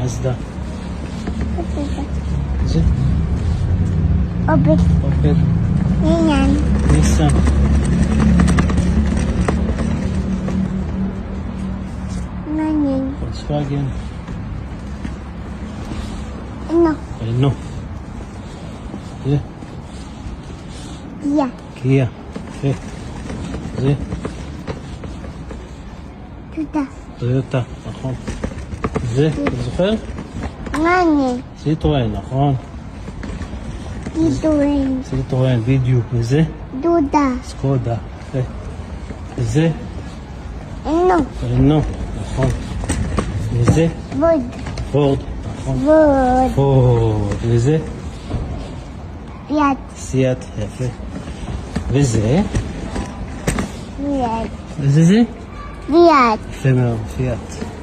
מזדה. זה? אופל. אופל. ניסן. ניסן. מעניין. פולקסווגן. נו. רנו. זה? יא. קיה. יפה. זה? תודה. טויוטה, נכון. זה, אתה זוכר? מעניין. סיטרואן, נכון. גידורים. סיטרואן, בדיוק. וזה? דודה. סקודה. יפה. וזה? נו. רנו, נכון. וזה? ווד. פורד, נכון. ווד. פורד. וזה? פיאט. סיאט, יפה. וזה? פיאט. וזה זה? פיאט. יפה מאוד, פיאט.